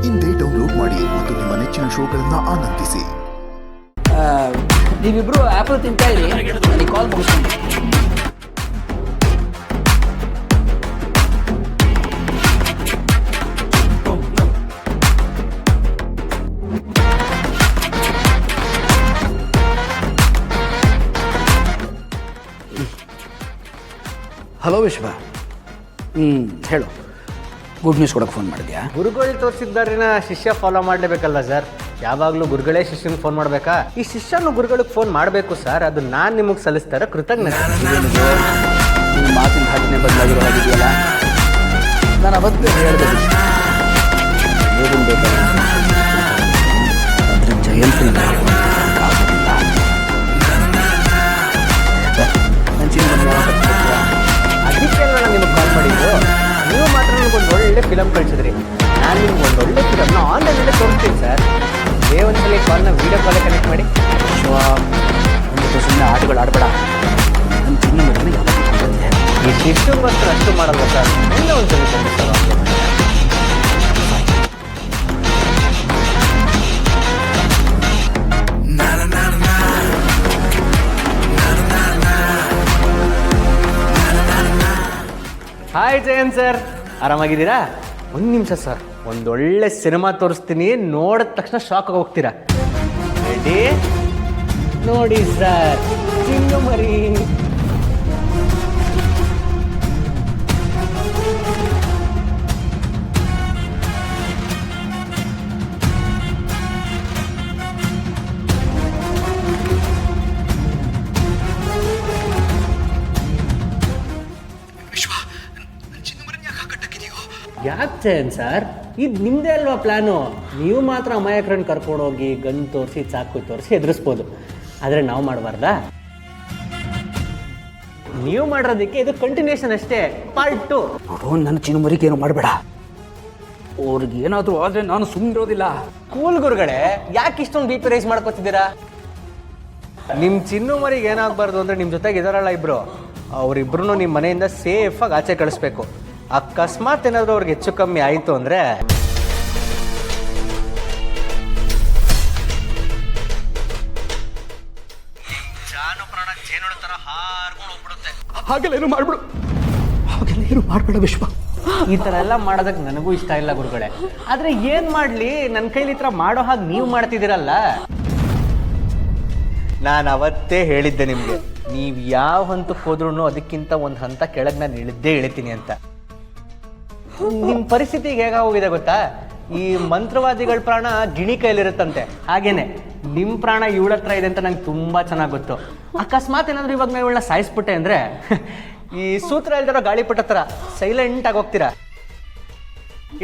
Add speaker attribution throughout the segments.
Speaker 1: ಇಂದೇ ಡೌನ್ಲೋಡ್ ಮಾಡಿ ಮತ್ತು ನಿಮ್ಮ ನೆಚ್ಚಿನ ಶೋಗಳನ್ನು ಆನಂದಿಸಿ.
Speaker 2: ನೀವಿಬ್ರು ಆ್ಯಪಲ್ ತಿಂತಾ ಇರಿ, ನನಗೆ ಕಾಲ್ ಮುಗಿಸ್ತೀನಿ. ಹಲೋ ವಿಶ್ವ. ಹೇಳು, ಗುಡ್ ನ್ಯೂಸ್ ಕೊಡೋಕೆ ಫೋನ್ ಮಾಡಿದ್ಯಾ?
Speaker 3: ಗುರುಗಳು ತೋರಿಸಿದ್ದಾರಿನ ಶಿಷ್ಯ ಫಾಲೋ ಮಾಡಲೇಬೇಕಲ್ಲ ಸರ್. ಯಾವಾಗಲೂ ಗುರುಗಳೇ ಶಿಷ್ಯನಿಗೆ ಫೋನ್ ಮಾಡಬೇಕಾ? ಈ ಶಿಷ್ಯನು ಗುರುಗಳಿಗೆ ಫೋನ್ ಮಾಡಬೇಕು ಸರ್. ಅದು ನಾನು ನಿಮಗೆ ಸಲ್ಲಿಸ್ತಾರ ಕೃತಜ್ಞತೆ.
Speaker 2: ನಿಮ್ಮ ಮಾತಿನ ಹಾಗೆಯೇ ಬದಲಾಗಿರೋ ಹಾಗಿದೆಯಲ್ಲ. ನಾನು ಅವತ್ತು ಹೇಳಿದೆ ಏನು ಬೇಕಾದ್ರೆ ಜಯಂತಿ
Speaker 3: ಅದಕ್ಕೆ ನಾನು ನಿಮಗೆ ಕಾಲ್ ಮಾಡಿದ್ದು. ನೀವು ಮಾತ್ರ ನನಗೊಂದು ಒಳ್ಳೆ ಫಿಲಮ್ ಕಳಿಸಿದ್ರಿ. ನಾನು ನಿಮ್ಗೆ ಒಂದು ಒಳ್ಳೆ ಫಿಲಮ್ನ ಆನ್ಲೈನಲ್ಲೇ ತೋರಿಸ್ತೀನಿ ಸರ್. ಒಂದ್ಸಲ ಕಾಲ್ನ ವೀಡಿಯೋ ಕಾಲೇ ಕನೆಕ್ಟ್ ಮಾಡಿ.
Speaker 2: ಒಂದು ಸುಮ್ಮನೆ ಆಟಗಳು ಆಡಬೇಡ. ನನ್ನ ಚಿನ್ನ ಮಗನ
Speaker 3: ಈ ಶಿಷ್ಯಗೋಸ್ಕರ ಅಷ್ಟು ಮಾಡಲ್ಲ ಸರ್. ಒಂದೇ ಒಂದ್ಸಲ ಸರ್. ಹಾಯ್ ಜಯಂತ್ ಸರ್, ಆರಾಮಾಗಿದ್ದೀರಾ? ಒಂದು ನಿಮಿಷ ಸರ್, ಒಂದೊಳ್ಳೆ ಸಿನಿಮಾ ತೋರಿಸ್ತೀನಿ. ನೋಡಿದ ತಕ್ಷಣ ಶಾಕ್ ಆಗಿ ಹೋಗ್ತೀರಾ. ರೆಡಿ? ನೋಡಿ ಸರ್, ಚಿನ್ನು ಮರಿ. ಯಾಕೆ ಜಯಂತ್ ಸರ್, ಇದು ನಿಮ್ಮದೇ ಅಲ್ವಾ ಪ್ಲ್ಯಾನು? ನೀವು ಮಾತ್ರ ಅಮಾಯಕರನ್ನು ಕರ್ಕೊಂಡೋಗಿ ಗನ್ ತೋರಿಸಿ ಚಾಕು ತೋರಿಸಿ ಎದುರಿಸ್ಬೋದು, ಆದರೆ ನಾವು ಮಾಡಬಾರ್ದಾ? ನೀವು ಮಾಡಿರೋದಕ್ಕೆ ಇದು ಕಂಟಿನ್ಯೂಷನ್ ಅಷ್ಟೇ, ಪಾರ್ಟ್ 2.
Speaker 2: ನೋಡು, ನನ್ನ ಚಿನ್ನ ಮರಿಗೆ ಏನು ಮಾಡಬೇಡ. ಅವ್ರಿಗೆ ಏನಾದರೂ ಆದರೆ ನಾನು ಸುಮ್ಮನಿರೋದಿಲ್ಲ.
Speaker 3: ಕೂಲ್ ಗುರುಗಳೇ, ಯಾಕೆ ಇಷ್ಟೊಂದು ಬಿ ಪಿ ರೈಸ್ ಮಾಡ್ಕೊತಿದ್ದೀರಾ? ನಿಮ್ಮ ಚಿನ್ನು ಮರಿಗೆ ಏನಾಗಬಾರ್ದು ಅಂದರೆ ನಿಮ್ಮ ಜೊತೆಗೆ ಇದಾರಲ್ಲ ಇಬ್ಬರು, ಅವರಿಬ್ಬರೂ ನಿಮ್ಮ ಮನೆಯಿಂದ ಸೇಫಾಗಿ ಆಚೆ ಕಳಿಸ್ಬೇಕು. ಅಕಸ್ಮಾತ್ ಏನಾದರೂ ಅವ್ರಿಗೆ ಹೆಚ್ಚು ಕಮ್ಮಿ ಆಯಿತು ಅಂದರೆ
Speaker 2: ಹಾಗೆಲ್ಲ ಏನು ಮಾಡ್ಬಿಡು. ಹಾಗೆಲ್ಲ ಏನು ಮಾಡಬೇಡ ವಿಶ್ವ.
Speaker 3: ಈ ಥರ ಎಲ್ಲ ಮಾಡೋದಕ್ಕೆ ನನಗೂ ಇಷ್ಟ ಇಲ್ಲ ಗುರುಗಳೇ. ಆದರೆ ಏನು ಮಾಡಲಿ, ನನ್ನ ಕೈಲಿ ಈ ಥರ ಮಾಡೋ ಹಾಗೆ ನೀವು ಮಾಡ್ತಿದ್ದೀರಲ್ಲ. ನಾನು ಅವತ್ತೇ ಹೇಳಿದ್ದೆ ನಿಮಗೆ, ನೀವು ಯಾವ ಹಂತಕ್ಕೆ ಹೋದ್ರೂ ಅದಕ್ಕಿಂತ ಒಂದು ಹಂತ ಕೆಳಗೆ ನಾನು ಇಳಿತೀನಿ ಅಂತ. ನಿಮ್ಮ ಪರಿಸ್ಥಿತಿಗೆ ಹೇಗಾಗೋಗಿದೆ ಗೊತ್ತಾ? ಈ ಮಂತ್ರವಾದಿಗಳ ಪ್ರಾಣ ಗಿಣಿ ಕೈಲಿರುತ್ತಂತೆ, ಹಾಗೇನೆ ನಿಮ್ಮ ಪ್ರಾಣ ಇವಳ ಹತ್ರ ಇದೆ ಅಂತ ನಂಗೆ ತುಂಬ ಚೆನ್ನಾಗಿ ಗೊತ್ತು. ಅಕಸ್ಮಾತ್ ಏನಾದರೂ ಇವಾಗ ನಾವು ಇವಳನ್ನ ಸಾಯಿಸ್ಬಿಟ್ಟೆ ಅಂದರೆ ಈ ಸೂತ್ರ ಇಲ್ದಿರೋ ಗಾಳಿಪಟ ಹತ್ರ ಸೈಲೆಂಟಾಗಿ ಹೋಗ್ತೀರಾ.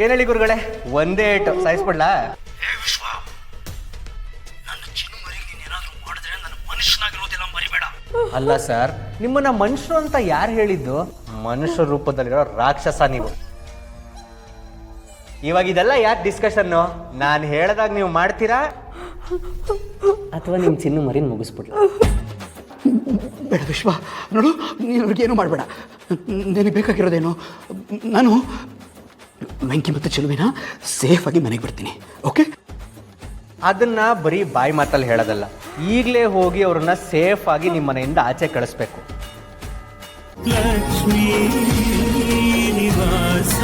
Speaker 3: ಏನು ಹೇಳಿ ಗುರುಗಳೇ, ಒಂದೇ ಏಟು ಸಾಯಿಸ್ಬಿಡ್ಲಾ? ಅಲ್ಲ ಸರ್, ನಿಮ್ಮನ್ನ ಮನುಷ್ಯರು ಅಂತ ಯಾರು ಹೇಳಿದ್ದು? ಮನುಷ್ಯ ರೂಪದಲ್ಲಿರೋ ರಾಕ್ಷಸ ನೀವು. ಇವಾಗ ಇದೆಲ್ಲ ಯಾಕೆ ಡಿಸ್ಕಷನ್ನು? ನಾನು ಹೇಳಿದಾಗ ನೀವು ಮಾಡ್ತೀರಾ ಅಥವಾ ನಿಮ್ಮ ಚಿನ್ನು ಮರಿನ ಮುಗಿಸ್ಬಿಡ್ಲ?
Speaker 2: ಬೇಡ ವಿಶ್ವ, ನೋಡು, ನೀನು ಅವ್ರಿಗೇನು ಮಾಡಬೇಡ. ನನಗೆ ಬೇಕಾಗಿರೋದೇನು, ನಾನು ವೆಂಕಿ ಮತ್ತು ಚೆಲುವಿನ ಸೇಫಾಗಿ ಮನೆಗೆ ಬರ್ತೀನಿ. ಓಕೆ?
Speaker 3: ಅದನ್ನ ಬರೀ ಬಾಯಿ ಮಾತಲ್ಲಿ ಹೇಳೋದಲ್ಲ, ಈಗಲೇ ಹೋಗಿ ಅವ್ರನ್ನ ಸೇಫ್ ಆಗಿ ನಿಮ್ಮ ಮನೆಯಿಂದ ಆಚೆ ಕಳಿಸ್ಬೇಕು.
Speaker 4: ಲಕ್ಷ್ಮೀ ನಿವಾಸ